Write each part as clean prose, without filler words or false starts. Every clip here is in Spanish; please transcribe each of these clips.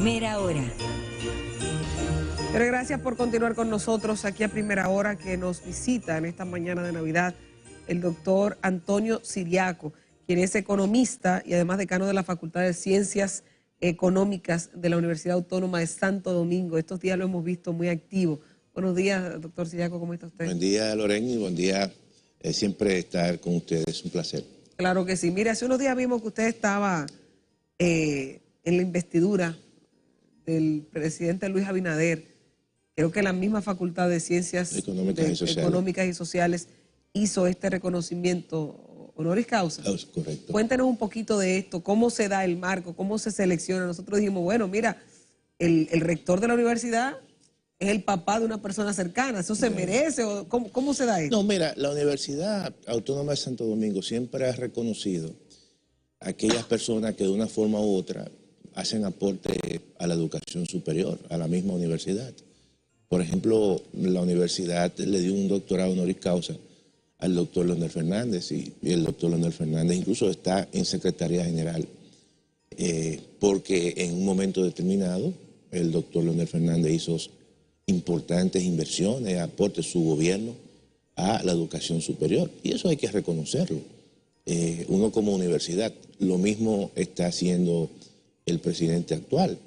Primera hora. Pero gracias por continuar con nosotros aquí a Primera Hora, que nos visita en esta mañana de Navidad el doctor Antonio Siriaco, quien es economista y además decano de la Facultad de Ciencias Económicas de la Universidad Autónoma de Santo Domingo. Estos días lo hemos visto muy activo. Buenos días, doctor Siriaco, ¿cómo está usted? Buen día, Loren, y buen día. Siempre estar con ustedes, un placer. Claro que sí. Mire, hace unos días vimos que usted estaba en la investidura del presidente Luis Abinader. Creo que la misma Facultad de Ciencias Económicas y Sociales hizo este reconocimiento honoris causa. Correcto. Cuéntenos un poquito de esto, cómo se da el marco, cómo se selecciona. Nosotros dijimos, bueno, mira, el rector de la universidad es el papá de una persona cercana, ¿eso se merece? ¿O cómo se da esto? No, mira, la Universidad Autónoma de Santo Domingo siempre ha reconocido a aquellas personas que de una forma u otra hacen aporte a la educación superior, a la misma universidad. Por ejemplo, la universidad le dio un doctorado honoris causa al doctor Leonel Fernández y el doctor Leonel Fernández incluso está en Secretaría General porque en un momento determinado el doctor Leonel Fernández hizo importantes inversiones, aportes su gobierno a la educación superior y eso hay que reconocerlo. Uno como universidad, lo mismo está haciendo el presidente actual,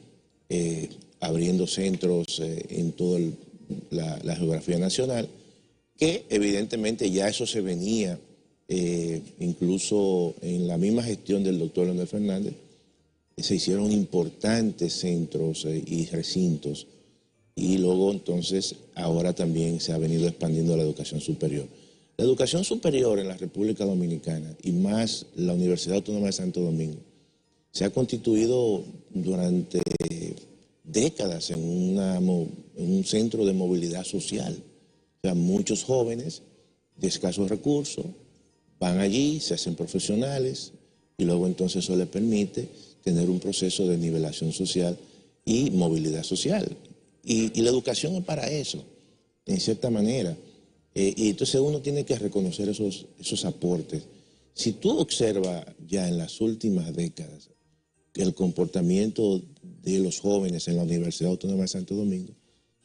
abriendo centros en toda la geografía nacional, que evidentemente ya eso se venía, incluso en la misma gestión del doctor Leonel Fernández, se hicieron importantes centros y recintos, y luego entonces ahora también se ha venido expandiendo la educación superior. La educación superior en la República Dominicana, y más la Universidad Autónoma de Santo Domingo, se ha constituido durante décadas en un centro de movilidad social. O sea, muchos jóvenes de escasos recursos van allí, se hacen profesionales y luego entonces eso les permite tener un proceso de nivelación social y movilidad social. Y la educación es para eso, en cierta manera. Y entonces uno tiene que reconocer esos aportes. Si tú observas ya en las últimas décadas que el comportamiento de los jóvenes en la Universidad Autónoma de Santo Domingo,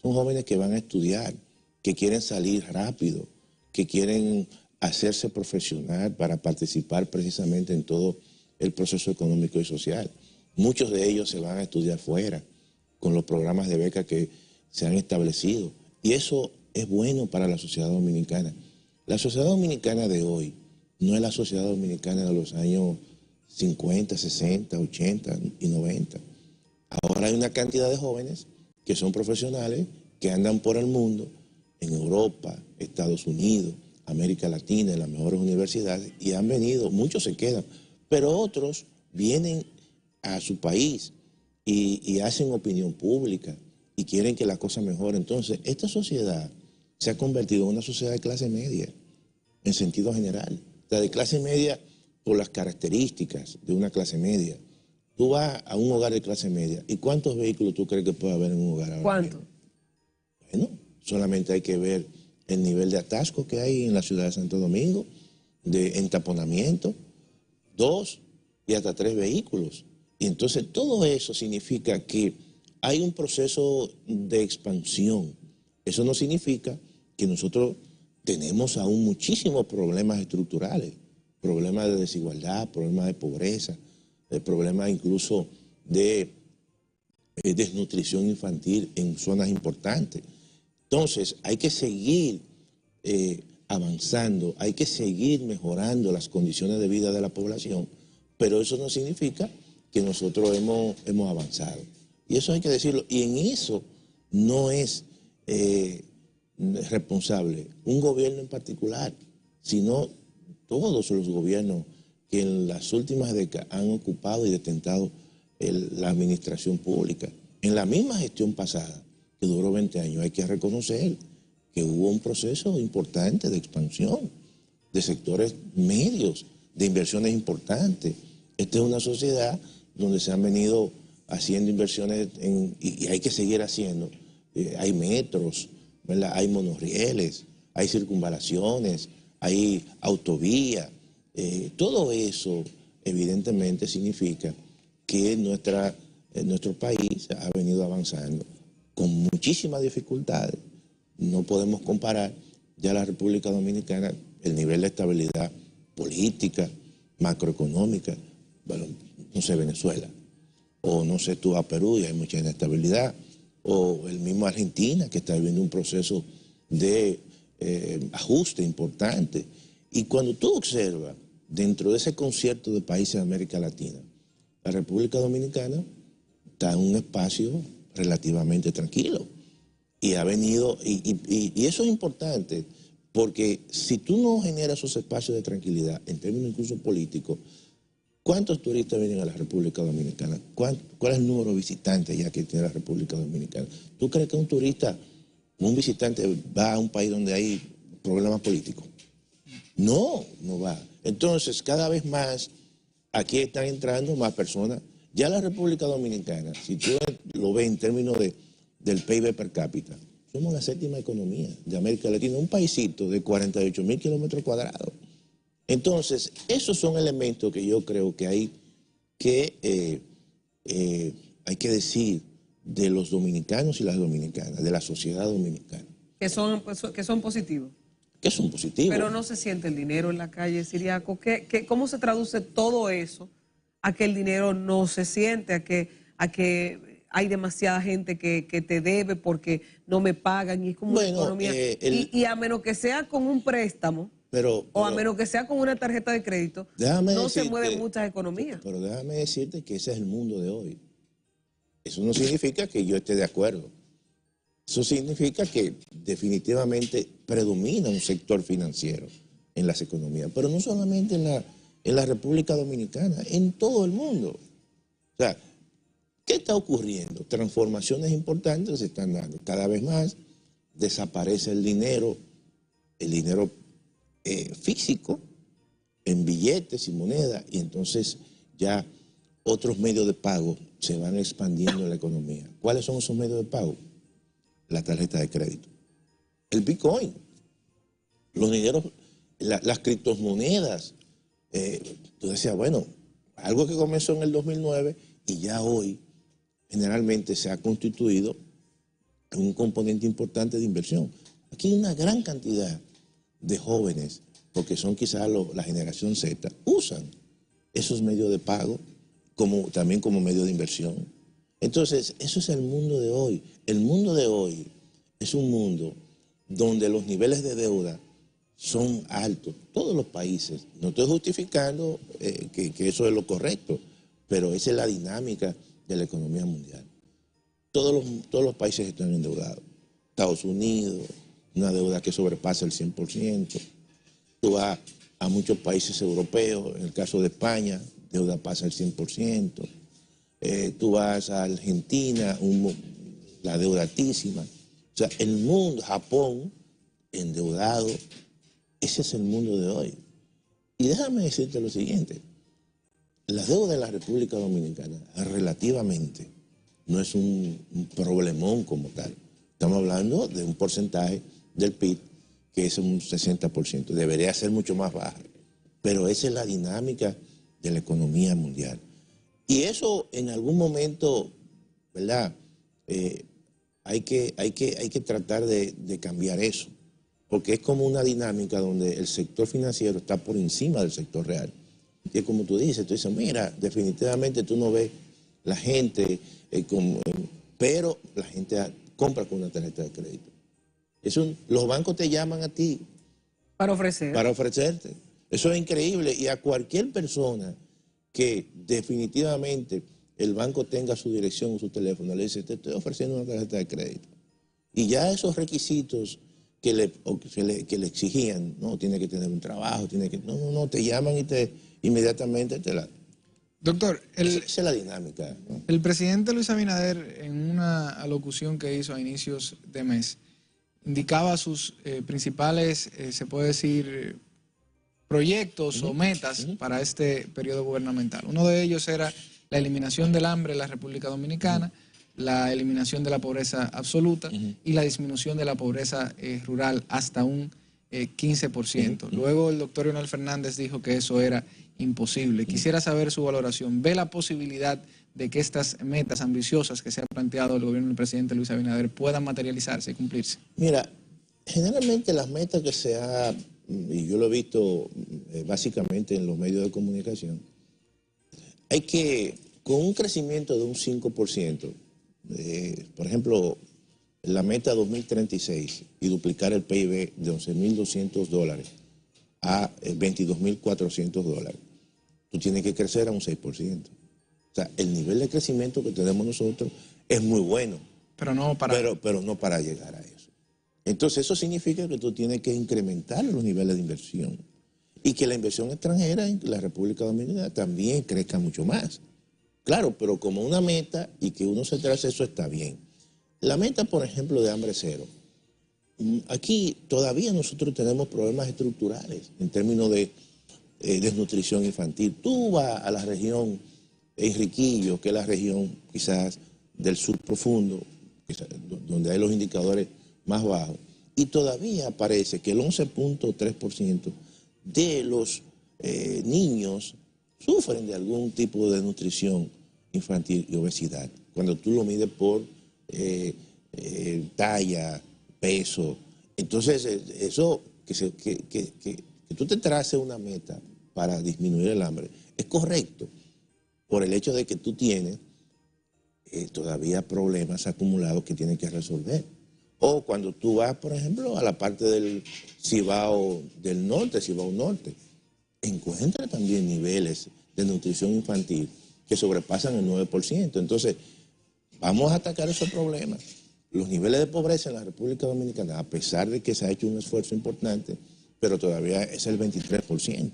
son jóvenes que van a estudiar, que quieren salir rápido, que quieren hacerse profesional para participar precisamente en todo el proceso económico y social. Muchos de ellos se van a estudiar fuera, con los programas de beca que se han establecido. Y eso es bueno para la sociedad dominicana. La sociedad dominicana de hoy no es la sociedad dominicana de los años 50, 60, 80 y 90. Ahora hay una cantidad de jóvenes que son profesionales, que andan por el mundo, en Europa, Estados Unidos, América Latina, en las mejores universidades, y han venido, muchos se quedan, pero otros vienen a su país y hacen opinión pública y quieren que la cosa mejore. Entonces, esta sociedad se ha convertido en una sociedad de clase media, en sentido general. O sea, de clase media por las características de una clase media. Tú vas a un hogar de clase media, ¿y cuántos vehículos tú crees que puede haber en un hogar ahora? ¿Cuánto? Bueno, solamente hay que ver el nivel de atasco que hay en la ciudad de Santo Domingo, de entaponamiento, 2 y hasta 3 vehículos. Y entonces todo eso significa que hay un proceso de expansión. Eso no significa que nosotros tenemos aún muchísimos problemas estructurales, problemas de desigualdad, problemas de pobreza, problemas incluso de desnutrición infantil en zonas importantes. Entonces hay que seguir avanzando, hay que seguir mejorando las condiciones de vida de la población, pero eso no significa que nosotros hemos avanzado. Y eso hay que decirlo. Y en eso no es responsable un gobierno en particular, sino todos los gobiernos que en las últimas décadas han ocupado y detentado la administración pública. En la misma gestión pasada, que duró 20 años, hay que reconocer que hubo un proceso importante de expansión de sectores medios, de inversiones importantes. Esta es una sociedad donde se han venido haciendo inversiones y hay que seguir haciendo. Hay metros, ¿verdad? Hay monorrieles, hay circunvalaciones, hay autovías. Todo eso evidentemente significa que nuestra nuestro país ha venido avanzando con muchísimas dificultades. No podemos comparar ya la República Dominicana, el nivel de estabilidad política, macroeconómica, bueno, no sé, Venezuela, o no sé, tú a Perú y hay mucha inestabilidad, o el mismo Argentina, que está viviendo un proceso de ajuste importante. Y cuando tú observas dentro de ese concierto de países de América Latina, la República Dominicana está en un espacio relativamente tranquilo. Y ha venido, y eso es importante, porque si tú no generas esos espacios de tranquilidad, en términos incluso políticos, ¿cuántos turistas vienen a la República Dominicana? ¿Cuál es el número de visitantes ya que tiene la República Dominicana? ¿Tú crees que un turista, un visitante va a un país donde hay problemas políticos? No, no va. Entonces, cada vez más, aquí están entrando más personas. Ya la República Dominicana, si tú lo ves en términos del PIB per cápita, somos la 7ª economía de América Latina, un paisito de 48.000 kilómetros cuadrados. Entonces, esos son elementos que yo creo que hay que decir de los dominicanos y las dominicanas, de la sociedad dominicana. Que son positivos. Que son positivos. Pero no se siente el dinero en la calle, Ciriaco. ¿Cómo se traduce todo eso a que el dinero no se siente, a que hay demasiada gente que te debe porque no me pagan? Y es como una economía. Y a menos que sea con un préstamo, o a menos que sea con una tarjeta de crédito, no se mueven muchas economías. Pero déjame decirte que ese es el mundo de hoy. Eso no significa que yo esté de acuerdo. Eso significa que definitivamente predomina un sector financiero en las economías, pero no solamente en la República Dominicana, en todo el mundo. O sea, ¿qué está ocurriendo? Transformaciones importantes se están dando. Cada vez más desaparece el dinero físico, en billetes y monedas, y entonces ya otros medios de pago se van expandiendo en la economía. ¿Cuáles son esos medios de pago? La tarjeta de crédito, el Bitcoin, los dineros, las criptomonedas. Tú decías, bueno, algo que comenzó en el 2009 y ya hoy generalmente se ha constituido en un componente importante de inversión. Aquí hay una gran cantidad de jóvenes, porque son quizás la generación Z, usan esos medios de pago también como medio de inversión. Entonces, eso es el mundo de hoy. El mundo de hoy es un mundo donde los niveles de deuda son altos. Todos los países, no estoy justificando que eso es lo correcto, pero esa es la dinámica de la economía mundial. Todos los países están endeudados. Estados Unidos, una deuda que sobrepasa el 100%. Tú vas a muchos países europeos, en el caso de España, deuda pasa el 100%. Tú vas a Argentina, la deuda altísima. O sea, el mundo, Japón, endeudado. Ese es el mundo de hoy. Y déjame decirte lo siguiente. La deuda de la República Dominicana relativamente no es un problemón como tal. Estamos hablando de un porcentaje del PIB que es un 60%. Debería ser mucho más baja. Pero esa es la dinámica de la economía mundial. Y eso en algún momento, ¿verdad? Hay que tratar de cambiar eso, porque es como una dinámica donde el sector financiero está por encima del sector real. Y es como tú dices, mira, definitivamente tú no ves la gente, pero la gente compra con una tarjeta de crédito. Los bancos te llaman a ti. Para ofrecer. Para ofrecerte. Eso es increíble. Y a cualquier persona que definitivamente el banco tenga su dirección o su teléfono, le dice, te estoy ofreciendo una tarjeta de crédito. Y ya esos requisitos que le exigían, no, tiene que tener un trabajo, no, te llaman y inmediatamente te la... Doctor, esa es la dinámica, ¿no? El presidente Luis Abinader, en una alocución que hizo a inicios de mes, indicaba sus principales, se puede decir, proyectos o metas para este periodo gubernamental. Uno de ellos era la eliminación del hambre en la República Dominicana, la eliminación de la pobreza absoluta y la disminución de la pobreza rural hasta un 15%. Luego el doctor Leonel Fernández dijo que eso era imposible. Quisiera saber su valoración. ¿Ve la posibilidad de que estas metas ambiciosas que se ha planteado el gobierno del presidente Luis Abinader puedan materializarse y cumplirse? Mira, generalmente las metas que se ha, y yo lo he visto básicamente en los medios de comunicación, hay que, con un crecimiento de un 5%, por ejemplo, la meta 2036 y duplicar el PIB de $11.200 a $22.400, tú tienes que crecer a un 6%. O sea, el nivel de crecimiento que tenemos nosotros es muy bueno, Pero no para... pero no para llegar a eso. Entonces eso significa que tú tienes que incrementar los niveles de inversión y que la inversión extranjera en la República Dominicana también crezca mucho más. Claro, pero como una meta y que uno se trace, eso está bien. La meta, por ejemplo, de hambre cero. Aquí todavía nosotros tenemos problemas estructurales en términos de desnutrición infantil. Tú vas a la región Enriquillo, que es la región quizás del sur profundo, donde hay los indicadores más bajos, y todavía parece que el 11.3% de los niños sufren de algún tipo de nutrición infantil y obesidad, cuando tú lo mides por talla, peso. Entonces, eso, que tú te traces una meta para disminuir el hambre, es correcto, por el hecho de que tú tienes todavía problemas acumulados que tienes que resolver. O cuando tú vas, por ejemplo, a la parte del Cibao del norte, Cibao Norte, encuentra también niveles de nutrición infantil que sobrepasan el 9%. Entonces, vamos a atacar esos problemas. Los niveles de pobreza en la República Dominicana, a pesar de que se ha hecho un esfuerzo importante, pero todavía es el 23%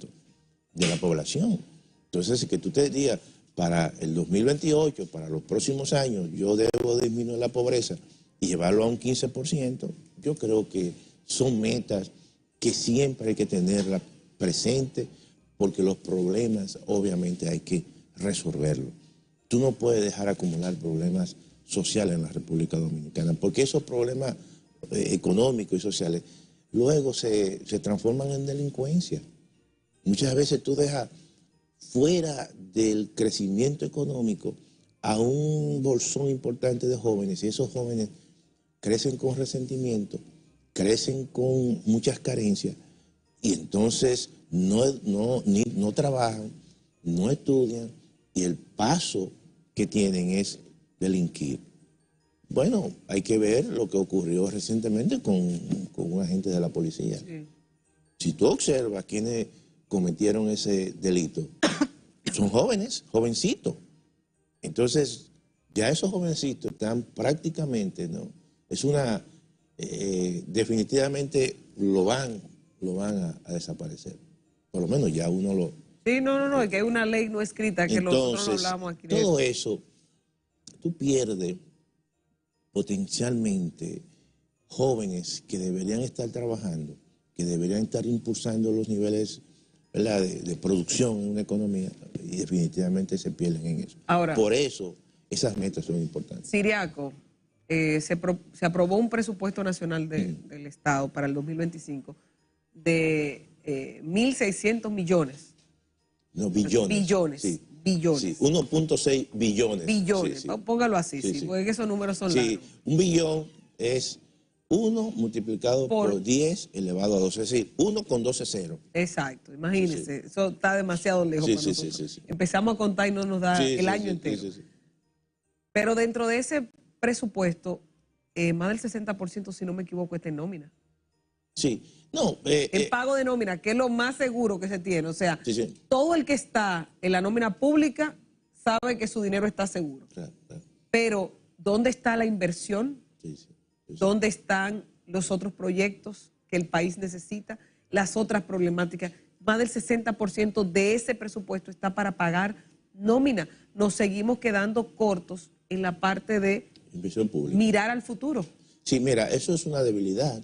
de la población. Entonces, que tú te digas, para el 2028, para los próximos años, yo debo disminuir la pobreza y llevarlo a un 15%, yo creo que son metas que siempre hay que tenerlas presentes, porque los problemas obviamente hay que resolverlos. Tú no puedes dejar acumular problemas sociales en la República Dominicana, porque esos problemas económicos y sociales luego se transforman en delincuencia. Muchas veces tú dejas fuera del crecimiento económico a un bolsón importante de jóvenes, y esos jóvenes crecen con resentimiento, crecen con muchas carencias, y entonces no trabajan, no estudian, y el paso que tienen es delinquir. Bueno, hay que ver lo que ocurrió recientemente con un agente de la policía. Sí. Si tú observas quiénes cometieron ese delito, son jóvenes, jovencitos. Entonces, ya esos jovencitos están prácticamente, ¿no? Es una, definitivamente lo van a desaparecer. Por lo menos ya uno lo... Sí, no, es que hay una ley no escrita que entonces, nosotros no hablamos aquí. Todo eso, tú pierdes potencialmente jóvenes que deberían estar trabajando, que deberían estar impulsando los niveles, ¿verdad?, de producción en una economía, y definitivamente se pierden en eso. Ahora, por eso esas metas son importantes. Ciriaco, se aprobó un presupuesto nacional del Estado para el 2025 de 1.600 millones. No, billones. Billones. Sí. Billones. Sí, 1.6 billones. Billones, sí. Póngalo así, sí, porque esos números son largos. Un billón es 1 multiplicado por 10 elevado a 12, es decir, 1 con 12 ceros. Exacto, imagínense, eso está demasiado lejos para nosotros. Sí. Empezamos a contar y no nos da el año entero. Pero dentro de ese presupuesto, más del 60%, si no me equivoco, está en nómina. Sí, no. El pago de nómina, que es lo más seguro que se tiene. O sea, todo el que está en la nómina pública sabe que su dinero está seguro. Claro. Pero, ¿dónde está la inversión? ¿Dónde están los otros proyectos que el país necesita? Las otras problemáticas. Más del 60% de ese presupuesto está para pagar nómina. Nos seguimos quedando cortos en la parte de inversión pública, mirar al futuro. Sí, mira, eso es una debilidad.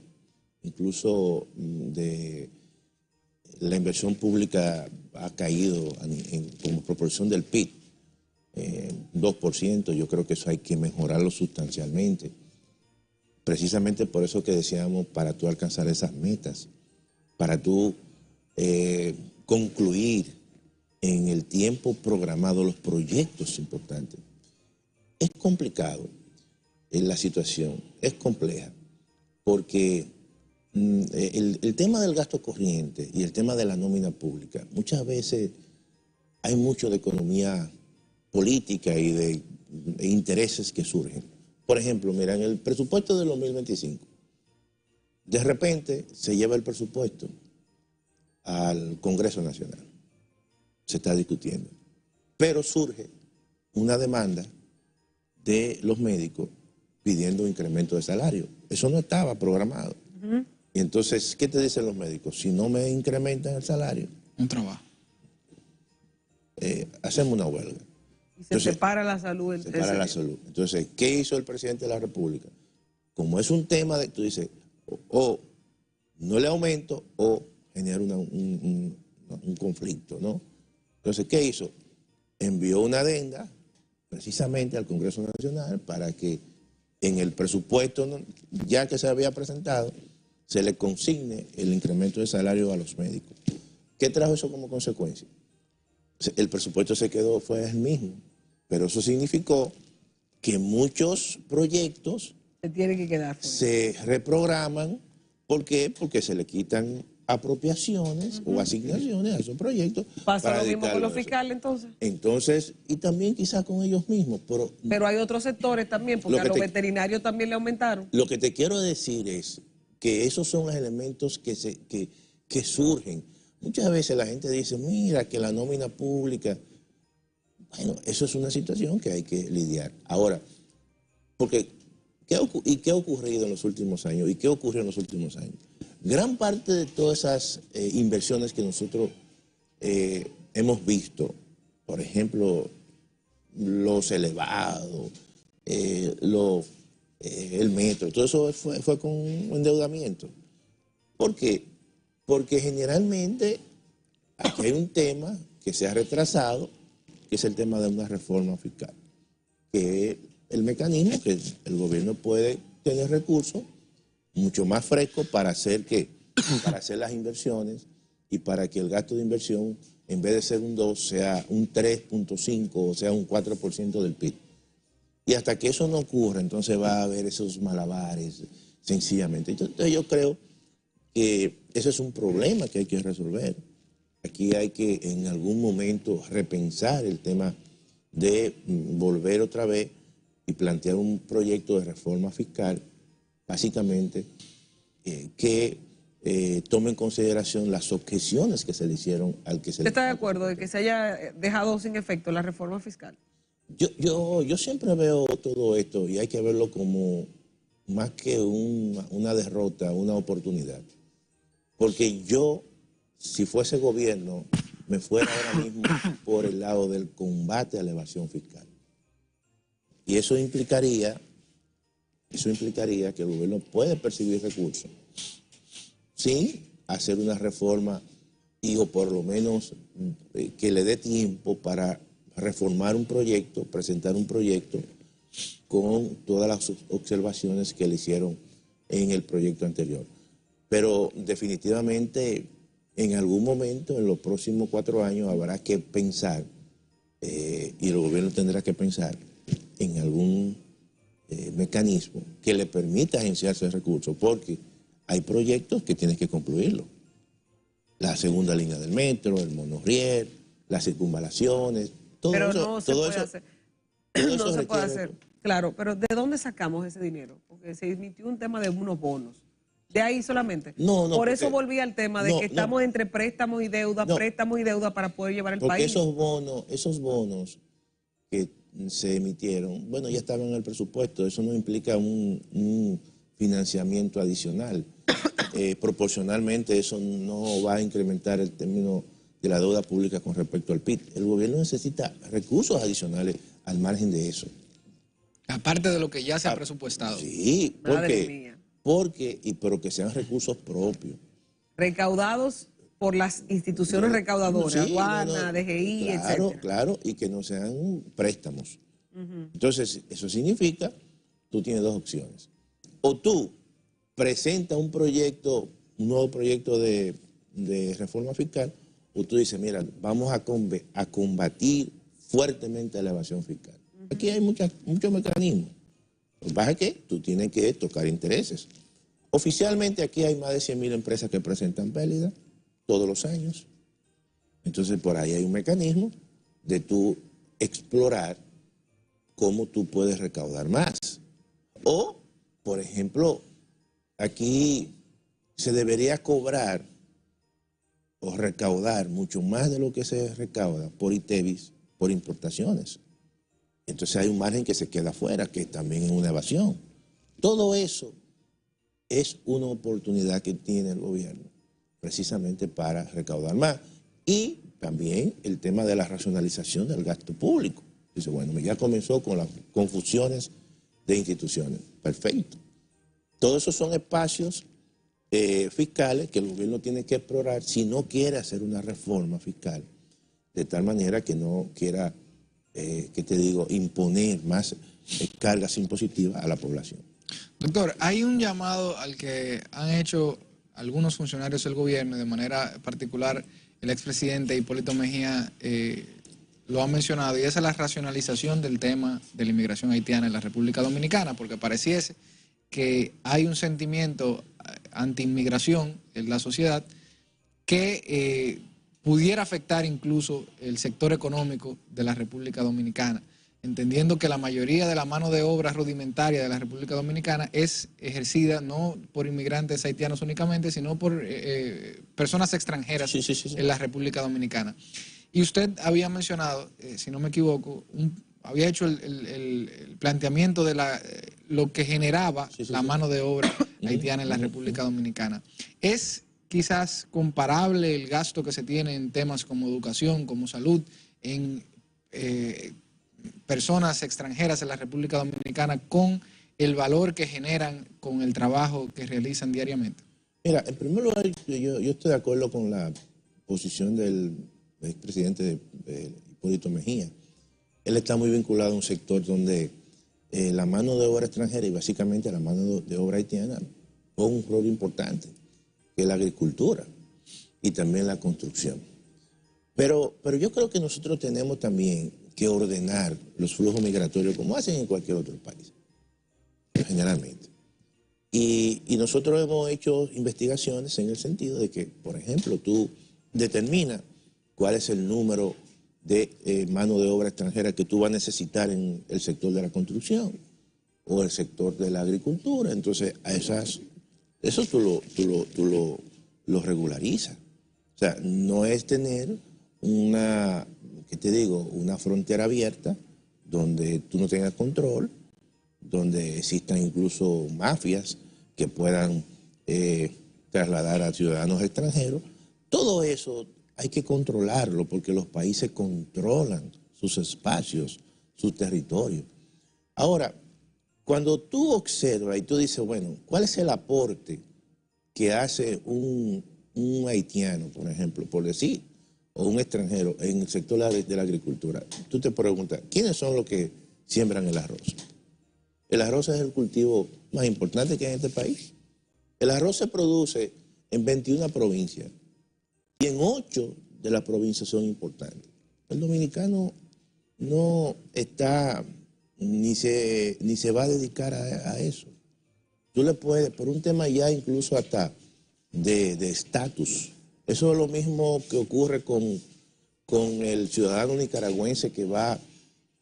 Incluso de la inversión pública ha caído como proporción del PIB, 2%. Yo creo que eso hay que mejorarlo sustancialmente. Precisamente por eso que decíamos, para tú alcanzar esas metas, para tú concluir en el tiempo programado los proyectos importantes. es complicado la situación, es compleja, porque el tema del gasto corriente y el tema de la nómina pública, muchas veces hay mucho de economía política y de intereses que surgen. Por ejemplo, mira, en el presupuesto del 2025, de repente se lleva el presupuesto al Congreso Nacional. Se está discutiendo. Pero surge una demanda de los médicos pidiendo incremento de salario. Eso no estaba programado. Y entonces, ¿qué te dicen los médicos? Si no me incrementan el salario, un trabajo. Hacemos una huelga. Y se separa la salud. Se separa la salud. Entonces, ¿qué hizo el presidente de la República? Como es un tema de, tú dices, o no le aumento o genera un conflicto, ¿no? Entonces, ¿qué hizo? Envió una adenda precisamente al Congreso Nacional para que en el presupuesto, ya que se había presentado, se le consigne el incremento de salario a los médicos. ¿Qué trajo eso como consecuencia? El presupuesto fue el mismo, pero eso significó que muchos proyectos se tienen que quedar fuera. Se reprograman. ¿Por qué? Porque se le quitan apropiaciones o asignaciones a esos proyectos. ¿Pasa lo mismo con los fiscales entonces? Entonces, y también quizás con ellos mismos. Pero hay otros sectores también, porque a los veterinarios también le aumentaron. Lo que te quiero decir es que esos son los elementos que surgen. Muchas veces la gente dice, mira, que la nómina pública, bueno, eso es una situación que hay que lidiar. Ahora, porque, ¿qué ha ocurrido en los últimos años? ¿Y qué ocurrió en los últimos años? Gran parte de todas esas inversiones que nosotros hemos visto, por ejemplo, los elevados, el metro, todo eso fue con un endeudamiento. ¿Por qué? Porque generalmente aquí hay un tema que se ha retrasado, que es el tema de una reforma fiscal, que es el mecanismo que el gobierno puede tener recursos mucho más frescos para hacer las inversiones y para que el gasto de inversión, en vez de ser un 2, sea un 3.5 o sea un 4% del PIB. Y hasta que eso no ocurra, entonces va a haber esos malabares, sencillamente. Entonces yo creo que ese es un problema que hay que resolver. Aquí hay que en algún momento repensar el tema de volver otra vez y plantear un proyecto de reforma fiscal, básicamente, que tome en consideración las objeciones que se le hicieron al que se le... ¿Usted está de acuerdo de que se haya dejado sin efecto la reforma fiscal? Yo siempre veo todo esto y hay que verlo como más que una derrota, una oportunidad. Porque yo, si fuese gobierno, me fuera ahora mismo por el lado del combate a la evasión fiscal. Y eso implicaría que el gobierno puede percibir recursos sin hacer una reforma o por lo menos que le dé tiempo para reformar un proyecto, presentar un proyecto con todas las observaciones que le hicieron en el proyecto anterior. Pero definitivamente en algún momento, en los próximos 4 años, habrá que pensar, y el gobierno tendrá que pensar en algún mecanismo que le permita agenciarse el recurso, porque hay proyectos que tienes que concluirlo. La segunda línea del metro, el monorriel, las circunvalaciones, todo pero eso. No se puede hacer. No se puede hacer. Claro, pero ¿de dónde sacamos ese dinero? Porque se emitió un tema de unos bonos. ¿De ahí solamente? No, Por eso volví al tema de que estamos entre préstamos y deuda, para poder llevar el país. Porque esos bonos que se emitieron, bueno, ya estaban en el presupuesto, eso no implica un financiamiento adicional. Proporcionalmente eso no va a incrementar el término de la deuda pública con respecto al PIB. El gobierno necesita recursos adicionales al margen de eso. Aparte de lo que ya se ha presupuestado. Sí, pero que sean recursos propios. Recaudados por las instituciones recaudadoras, aduana, DGI, etc. Claro, y que no sean préstamos. Entonces, eso significa, tú tienes 2 opciones. O tú presentas un nuevo proyecto de reforma fiscal, o tú dices, mira, vamos a combatir fuertemente la evasión fiscal. Aquí hay muchos mecanismos. Lo que pasa es que tú tienes que tocar intereses. Oficialmente aquí hay más de 100.000 empresas que presentan pérdidas todos los años. Entonces por ahí hay un mecanismo de tú explorar cómo tú puedes recaudar más. O, por ejemplo, aquí se debería cobrar o recaudar mucho más de lo que se recauda por ITEVIS, por importaciones. Entonces hay un margen que se queda afuera, que también es una evasión. Todo eso es una oportunidad que tiene el gobierno precisamente para recaudar más. Y también el tema de la racionalización del gasto público. Dice, bueno, ya comenzó con las confusiones de instituciones. Perfecto. Todos esos son espacios fiscales que el gobierno tiene que explorar si no quiere hacer una reforma fiscal, de tal manera que no quiera, imponer más cargas impositivas a la población. Doctor, hay un llamado al que han hecho algunos funcionarios del gobierno, de manera particular el expresidente Hipólito Mejía lo ha mencionado, y esa es la racionalización del tema de la inmigración haitiana en la República Dominicana, porque pareciese que hay un sentimiento anti-inmigración en la sociedad que pudiera afectar incluso el sector económico de la República Dominicana, entendiendo que la mayoría de la mano de obra rudimentaria de la República Dominicana es ejercida no por inmigrantes haitianos únicamente, sino por personas extranjeras en la República Dominicana. Y usted había mencionado, si no me equivoco, había hecho el planteamiento de lo que generaba la mano de obra haitiana en la República Dominicana. ¿Es quizás comparable el gasto que se tiene en temas como educación, como salud, en personas extranjeras en la República Dominicana con el valor que generan con el trabajo que realizan diariamente? Mira, en primer lugar, yo estoy de acuerdo con la posición del expresidente Hipólito Mejía. Él está muy vinculado a un sector donde la mano de obra extranjera y básicamente la mano de obra haitiana juega un rol importante, que es la agricultura y también la construcción. Pero yo creo que nosotros tenemos también que ordenar los flujos migratorios como hacen en cualquier otro país, generalmente. Y nosotros hemos hecho investigaciones en el sentido de que, por ejemplo, tú determinas cuál es el número de mano de obra extranjera que tú vas a necesitar en el sector de la construcción o el sector de la agricultura. Entonces, eso tú lo regularizas. O sea, no es tener una frontera abierta donde tú no tengas control, donde existan incluso mafias que puedan trasladar a ciudadanos extranjeros. Todo eso hay que controlarlo porque los países controlan sus espacios, sus territorios. Ahora, cuando tú observas y tú dices, bueno, ¿cuál es el aporte que hace un haitiano, por ejemplo, por decir, o un extranjero en el sector de la agricultura? Tú te preguntas, ¿quiénes son los que siembran el arroz? El arroz es el cultivo más importante que hay en este país. El arroz se produce en 21 provincias y en 8 de las provincias son importantes. El dominicano no está, ni se va a dedicar a eso. Tú le puedes, por un tema ya incluso hasta de estatus. Eso es lo mismo que ocurre con el ciudadano nicaragüense que va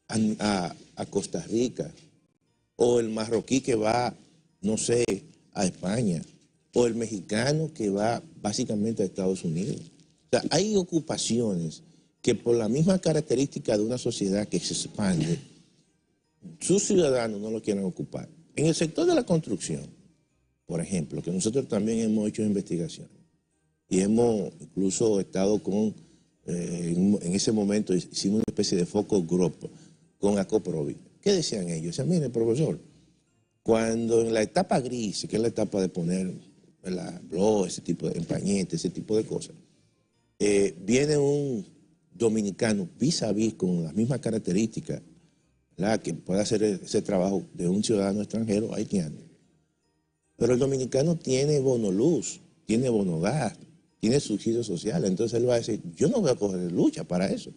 a Costa Rica, o el marroquí que va, no sé, a España, o el mexicano que va básicamente a Estados Unidos. O sea, hay ocupaciones que por la misma característica de una sociedad que se expande, sus ciudadanos no lo quieren ocupar. En el sector de la construcción, por ejemplo, que nosotros también hemos hecho investigaciones y hemos incluso estado en ese momento hicimos una especie de focus group con ACOPROVI. ¿Qué decían ellos? Decían, mire, profesor, cuando en la etapa gris, que es la etapa de poner blog, ese tipo de empañete, ese tipo de cosas, viene un dominicano vis a vis con las mismas características, ¿verdad?, que puede hacer ese trabajo de un ciudadano extranjero haitiano. Pero el dominicano tiene bono luz, tiene bono gas, tiene subsidio social. Entonces él va a decir, yo no voy a coger lucha para eso.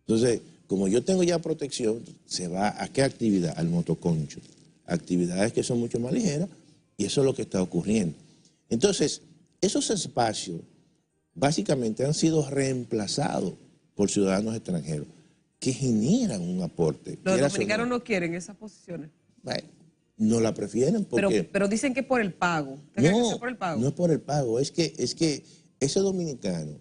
Entonces, como yo tengo ya protección, se va a qué actividad, al motoconcho. Actividades que son mucho más ligeras, y eso es lo que está ocurriendo. Entonces, esos espacios básicamente han sido reemplazados por ciudadanos extranjeros que generan un aporte. Los dominicanos no quieren esas posiciones. Bueno, no la prefieren porque... Pero dicen que por el pago. No, por el pago? No es por el pago, es que ese dominicano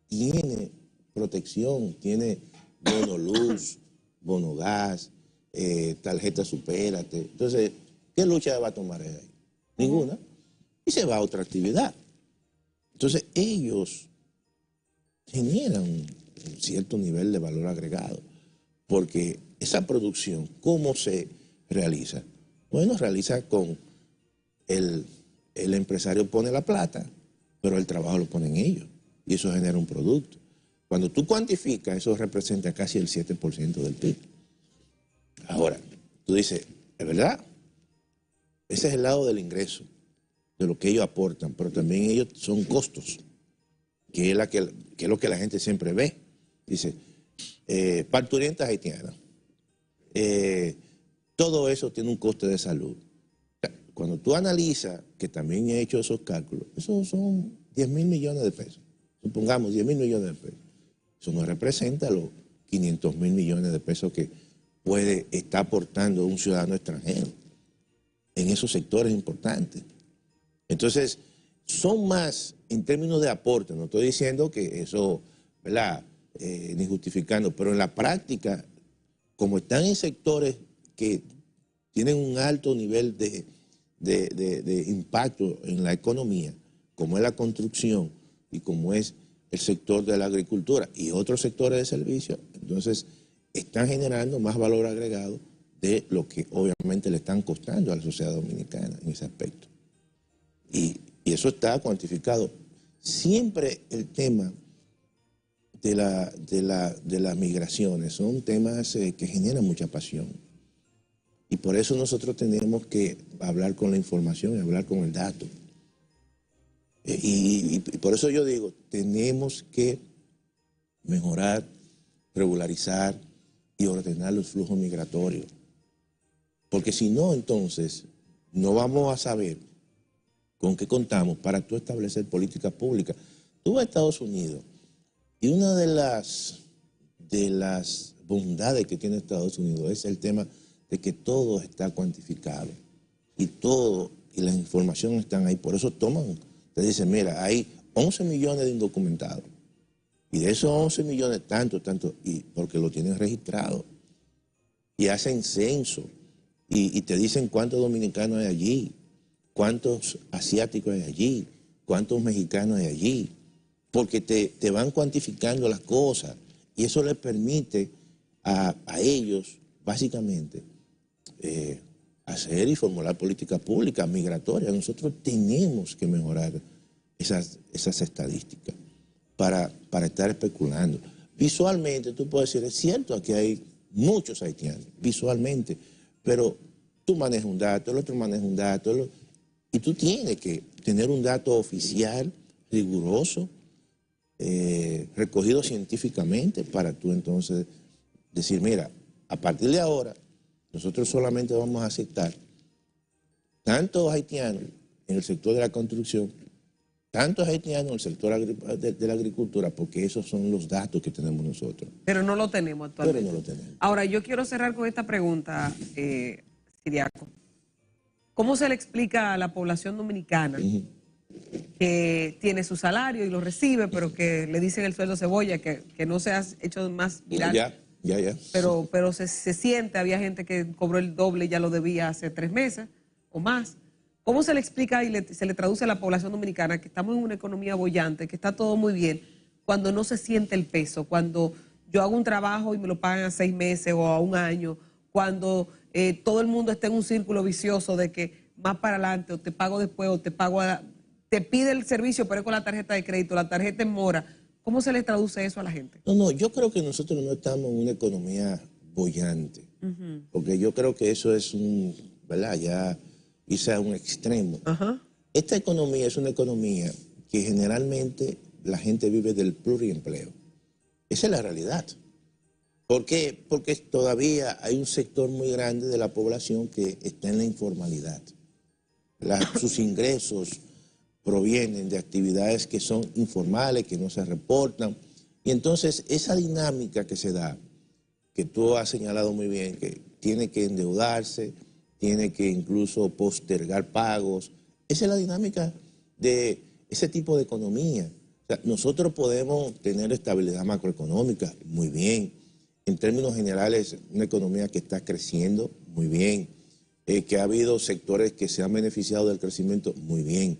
tiene protección, tiene bono luz, bono gas, tarjeta supérate. Entonces, ¿qué lucha va a tomar ahí? Ninguna. Y se va a otra actividad. Entonces, ellos generan un cierto nivel de valor agregado, porque esa producción, ¿cómo se realiza? Bueno, realiza con el empresario pone la plata, pero el trabajo lo ponen ellos, y eso genera un producto. Cuando tú cuantificas, eso representa casi el 7% del PIB. Ahora, tú dices, ¿es verdad? Ese es el lado del ingreso, de lo que ellos aportan, pero también ellos son costos, que es lo que la gente siempre ve. Dice, parturientas haitianas, todo eso tiene un coste de salud. Cuando tú analizas, que también he hecho esos cálculos, esos son 10.000 millones de pesos. Supongamos 10.000 millones de pesos. Eso no representa los 500.000 millones de pesos que puede estar aportando un ciudadano extranjero en esos sectores importantes. Entonces, son más en términos de aporte. No estoy diciendo que eso, ¿verdad? Ni justificando, pero en la práctica, como están en sectores que tienen un alto nivel de impacto en la economía, como es la construcción y como es el sector de la agricultura y otros sectores de servicios, entonces están generando más valor agregado de lo que obviamente le están costando a la sociedad dominicana en ese aspecto. Y eso está cuantificado. Siempre el tema de las migraciones son temas que generan mucha pasión. Y por eso nosotros tenemos que hablar con la información y hablar con el dato. Y por eso yo digo, tenemos que mejorar, regularizar y ordenar los flujos migratorios. Porque si no, entonces, no vamos a saber con qué contamos para tú establecer políticas públicas. Tú vas a Estados Unidos y una de las bondades que tiene Estados Unidos es el tema de que todo está cuantificado y las informaciones están ahí. Por eso te dicen, mira, hay 11 millones de indocumentados y de esos 11 millones tanto, y porque lo tienen registrado y hacen censo y te dicen cuántos dominicanos hay allí, cuántos asiáticos hay allí, cuántos mexicanos hay allí, porque te van cuantificando las cosas y eso les permite a ellos, básicamente, hacer y formular políticas públicas migratorias. Nosotros tenemos que mejorar esas estadísticas para estar especulando. Visualmente, tú puedes decir, es cierto, aquí hay muchos haitianos, visualmente, pero tú manejas un dato, el otro maneja un dato, y tú tienes que tener un dato oficial, riguroso, recogido científicamente, para tú entonces decir, mira, a partir de ahora, nosotros solamente vamos a aceptar tantos haitianos en el sector de la construcción, tantos haitianos en el sector de la agricultura, porque esos son los datos que tenemos nosotros. Pero no lo tenemos actualmente. Pero no lo tenemos. Ahora, yo quiero cerrar con esta pregunta, Ciriaco. ¿Cómo se le explica a la población dominicana que tiene su salario y lo recibe, pero que le dicen el sueldo cebolla, que no se ha hecho más viral? Ya. Pero se siente, había gente que cobró el doble y ya lo debía hace 3 meses o más. ¿Cómo se le explica y se le traduce a la población dominicana que estamos en una economía boyante, que está todo muy bien, cuando no se siente el peso, cuando yo hago un trabajo y me lo pagan a 6 meses o a 1 año, cuando todo el mundo está en un círculo vicioso de que más para adelante o te pago después o te pide el servicio pero es con la tarjeta de crédito, la tarjeta en mora? ¿Cómo se le traduce eso a la gente? No, yo creo que nosotros no estamos en una economía boyante, porque yo creo que eso es ¿verdad? Ya irse a un extremo. Esta economía es una economía que generalmente la gente vive del pluriempleo. Esa es la realidad. ¿Por qué? Porque todavía hay un sector muy grande de la población que está en la informalidad. Sus ingresos provienen de actividades que son informales, que no se reportan. Y entonces esa dinámica que se da, que tú has señalado muy bien, que tiene que endeudarse, tiene que incluso postergar pagos, esa es la dinámica de ese tipo de economía. O sea, nosotros podemos tener estabilidad macroeconómica, muy bien. En términos generales, una economía que está creciendo, muy bien. Que ha habido sectores que se han beneficiado del crecimiento, muy bien.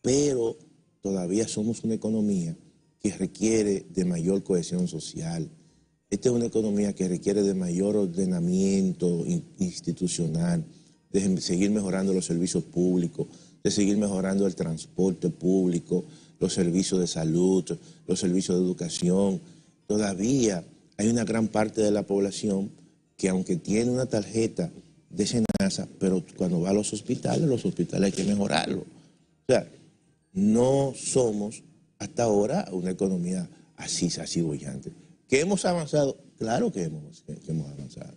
Pero todavía somos una economía que requiere de mayor cohesión social. Esta es una economía que requiere de mayor ordenamiento institucional, de seguir mejorando los servicios públicos, de seguir mejorando el transporte público, los servicios de salud, los servicios de educación. Todavía hay una gran parte de la población que, aunque tiene una tarjeta de SENASA, pero cuando va a los hospitales hay que mejorarlo. O sea, no somos hasta ahora una economía así bollante. ¿Que hemos avanzado? Claro que hemos avanzado.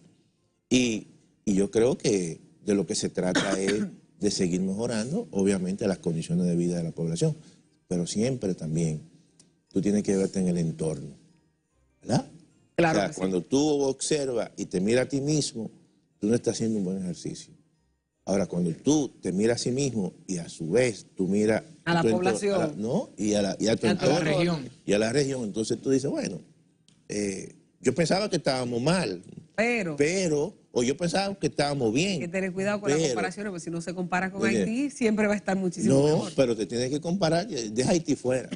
Y yo creo que de lo que se trata es de seguir mejorando, obviamente, las condiciones de vida de la población. Pero siempre también tú tienes que verte en el entorno, ¿verdad? Claro. O sea, cuando tú observas y te miras a ti mismo, tú no estás haciendo un buen ejercicio. Ahora, cuando tú te miras a sí mismo y a su vez tú miras a la población, y a tu entorno, y a la región, entonces tú dices, bueno, yo pensaba que estábamos mal, pero o yo pensaba que estábamos bien. Hay que tener cuidado con las comparaciones, porque si no se compara con Haití, siempre va a estar muchísimo mejor. No, pero te tienes que comparar, deja Haití fuera,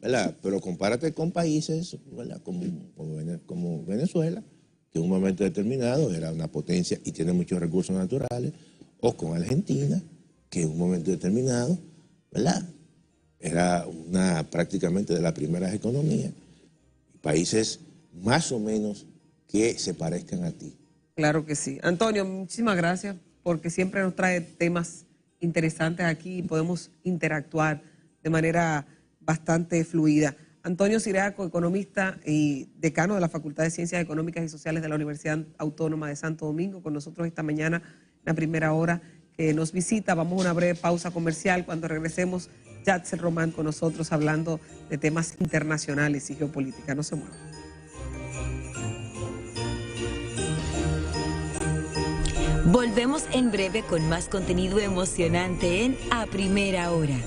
¿verdad? Pero compárate con países, ¿verdad? Como Venezuela, que en un momento determinado era una potencia y tiene muchos recursos naturales, o con Argentina, que en un momento determinado, ¿verdad?, era prácticamente de las primeras economías, países más o menos que se parezcan a ti. Claro que sí. Antonio, muchísimas gracias, porque siempre nos trae temas interesantes aquí y podemos interactuar de manera bastante fluida. Antonio Ciriaco, economista y decano de la Facultad de Ciencias Económicas y Sociales de la Universidad Autónoma de Santo Domingo, con nosotros esta mañana en la primera hora que nos visita. Vamos a una breve pausa comercial. Cuando regresemos, Yatzel Román con nosotros hablando de temas internacionales y geopolítica. No se muevan. Volvemos en breve con más contenido emocionante en A Primera Hora.